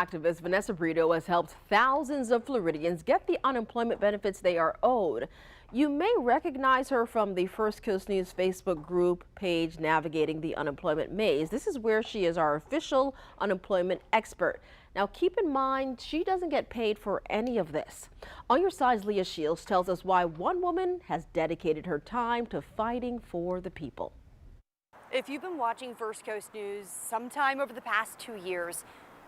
activist Vanessa Brito has helped thousands of Floridians get the unemployment benefits they are owed. You may recognize her from the First Coast News Facebook group page, Navigating the Unemployment Maze. This is where she is our official unemployment expert. Now, keep in mind, she doesn't get paid for any of this. On Your Side's Leah Shields tells us why one woman has dedicated her time to fighting for the people. If you've been watching First Coast News sometime over the past 2 years,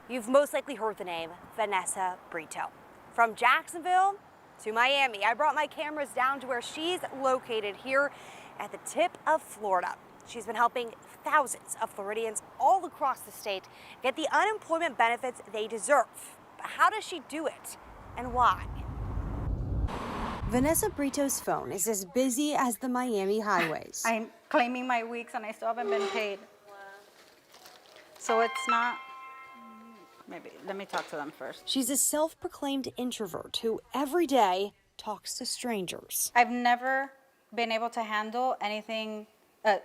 you've most likely heard the name Vanessa Brito. From Jacksonville to Miami, I brought my cameras down to where she's located here at the tip of Florida. She's been helping thousands of Floridians all across the state get the unemployment benefits they deserve. But how does she do it and why? Vanessa Brito's phone is as busy as the Miami highways. I'm claiming my weeks and I still haven't been paid. So it's not, maybe, let me talk to them first. She's a self-proclaimed introvert who every day talks to strangers. I've never been able to handle anything,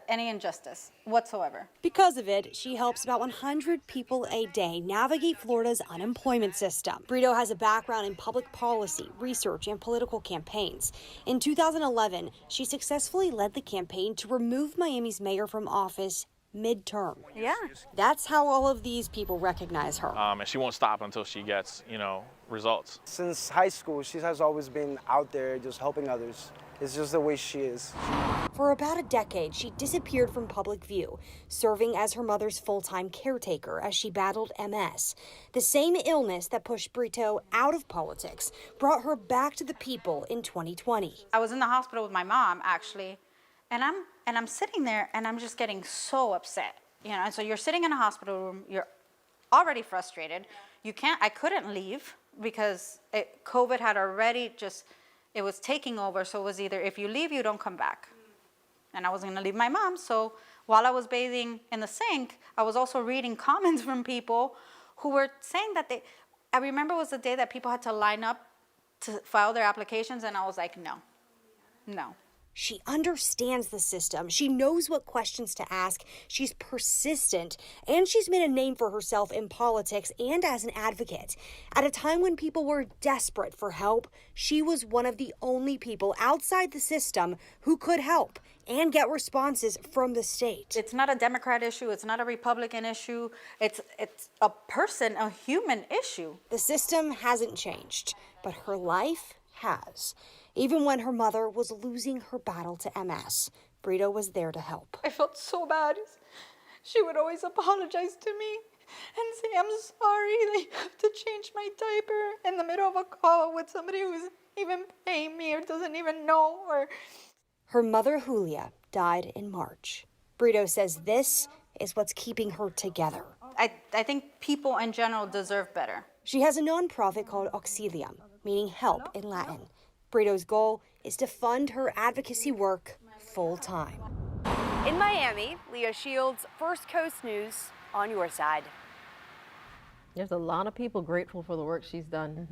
any injustice whatsoever. Because of it, she helps about 100 people a day navigate Florida's unemployment system. Brito has a background in public policy, research, and political campaigns. In 2011, she successfully led the campaign to remove Miami's mayor from office midterm. Yeah. That's how all of these people recognize her. And she won't stop until she gets, results. Since high school, she has always been out there just helping others. It's just the way she is. For about a decade, she disappeared from public view, serving as her mother's full-time caretaker as she battled MS. The same illness that pushed Brito out of politics brought her back to the people in 2020. I was in the hospital with my mom, actually, and I'm sitting there and I'm just getting so upset. And so you're sitting in a hospital room, you're already frustrated. I couldn't leave because COVID had already it was taking over. So it was either if you leave, you don't come back. And I was gonna leave my mom. So while I was bathing in the sink, I was also reading comments from people who were saying that I remember it was the day that people had to line up to file their applications. And I was like, no. She understands the system. She knows what questions to ask. She's persistent, and she's made a name for herself in politics and as an advocate. At a time when people were desperate for help, she was one of the only people outside the system who could help and get responses from the state. It's not a Democrat issue. It's not a Republican issue. It's a human issue. The system hasn't changed, but her life has. Even when her mother was losing her battle to MS, Brito was there to help. I felt so bad. She would always apologize to me and say, I'm sorry that you have to change my diaper in the middle of a call with somebody who's even paying me or doesn't even know. Her mother, Julia, died in March. Brito says this is what's keeping her together. I think people in general deserve better. She has a nonprofit called Auxilium, meaning help in Latin. Brito's goal is to fund her advocacy work full-time. In Miami, Leah Shields, First Coast News, on your side. There's a lot of people grateful for the work she's done.